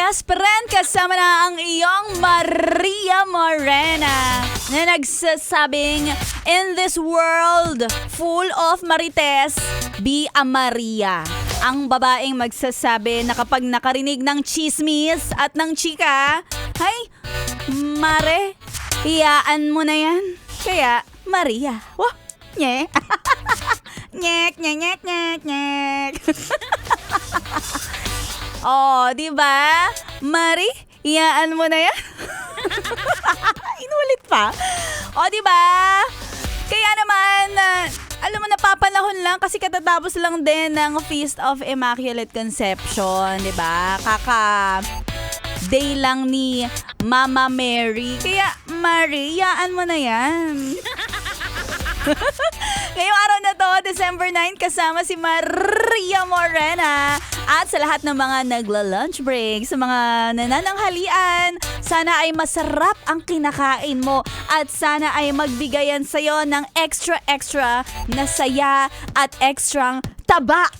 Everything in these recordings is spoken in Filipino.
Yes, friend, kasama na ang iyong Maria Morena na nagsasabing, in this world full of Marites, be a Maria. Ang babaeng magsasabi na kapag nakarinig ng chismis at ng chika, hay, mare, iyaan mo na yan. Kaya, Maria. Wah, nye. Nyek, nyek, nyek, nyek, nyek. Oh, di ba? Mari, iyaan mo na yan. Inulit pa. Oh, di ba? Kaya naman, alam mo, napapanahon lang kasi katatapos lang din ng Feast of Immaculate Conception, di ba? Day lang ni Mama Mary. Kaya, Mary, iyaan mo na yan. Ngayong araw na to, December 9, kasama si Maria Morena. At sa lahat ng mga nagla-lunch break, sa mga nanananghalian, sana ay masarap ang kinakain mo at sana ay magbigayan sa'yo ng extra na saya at extrang taba.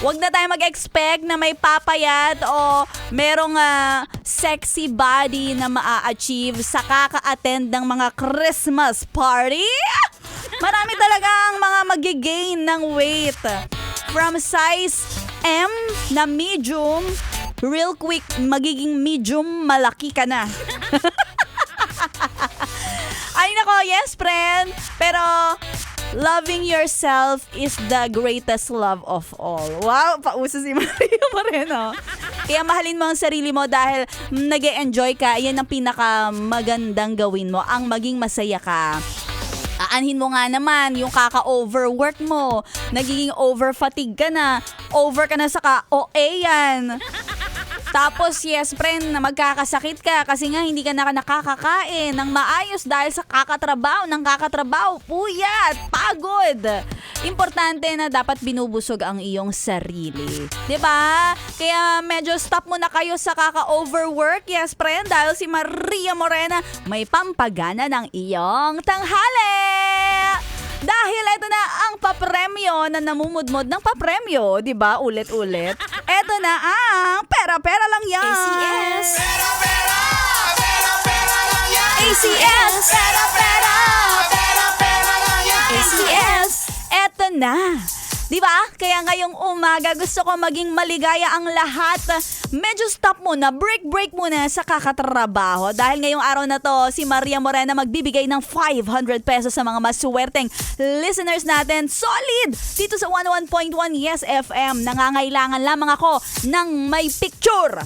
Huwag na tayo mag-expect na may papayat o merong sexy body na maa-achieve sa kaka-attend ng mga Christmas party. Marami talagang mga magigain ng weight. From size M na medium, real quick, magiging medium malaki ka na. Ay nako, yes friend. Pero loving yourself is the greatest love of all. Wow, pauso si Maria Moreno. Kaya mahalin mo ang sarili mo dahil nag-e-enjoy ka. Yan ang pinakamagandang gawin mo, ang maging masaya ka. Aanhin mo nga naman yung kaka-overwork mo. Nagiging over-fatigue ka na. Over ka na sa ka-OA yan. Tapos, yes, friend, na magkakasakit ka kasi nga hindi ka na nakakakain ng maayos dahil sa kakatrabaho, puyat, pagod. Importante na dapat binubusog ang iyong sarili. 'Di ba? Kaya medyo stop muna kayo sa kaka-overwork, yes, friend, dahil si Maria Morena may pampagana ng iyong tanghali. Dahil ito na ang papremyo na namumudmod ng papremyo, di ba? Ulit-ulit. Ito na ang pera-pera lang yan. ACS. Pera lang yan. ACS. Pera lang yan. ACS. Ito na. Di ba? Kaya ngayong umaga gusto ko maging maligaya ang lahat. Medyo stop muna, break muna sa kakatrabaho. Dahil ngayong araw na to, si Maria Morena magbibigay ng 500 pesos sa mga maswerteng listeners natin. Solid! Dito sa 101.1 Yes FM, nangangailangan lamang ako ng may picture.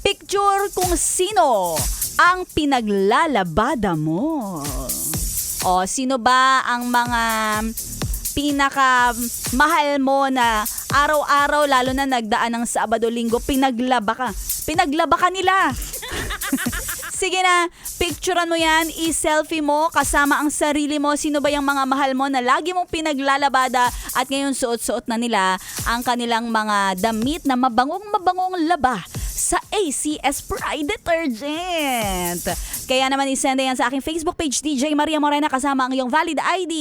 Picture kung sino ang pinaglalabada mo. O, sino ba ang mga pinaka mahal mo na araw-araw, lalo na nagdaan ng Sabado, Linggo, pinaglaba ka nila. Sige na, picturean mo yan, i-selfie mo kasama ang sarili mo. Sino ba yung mga mahal mo na lagi mong pinaglalabada at ngayon suot-suot na nila ang kanilang mga damit na mabangong laba sa ACS Pride Detergent. Kaya naman isend yan sa aking Facebook page, DJ Maria Morena, kasama ang iyong valid ID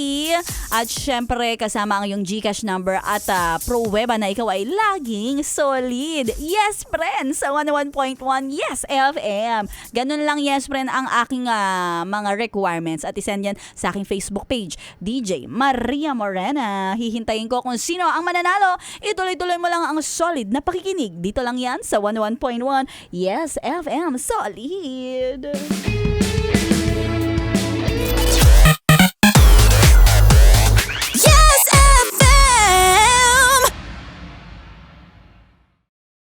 at syempre kasama ang iyong GCash number at pruweba na ikaw ay laging solid. Yes, friend, sa 101.1 Yes FM. Ganun lang, yes, friend, ang aking mga requirements at isend yan sa aking Facebook page, DJ Maria Morena. Hihintayin ko kung sino ang mananalo. Ituloy-tuloy mo lang ang solid na pakikinig. Dito lang yan sa 101.1 Yes FM. Solid!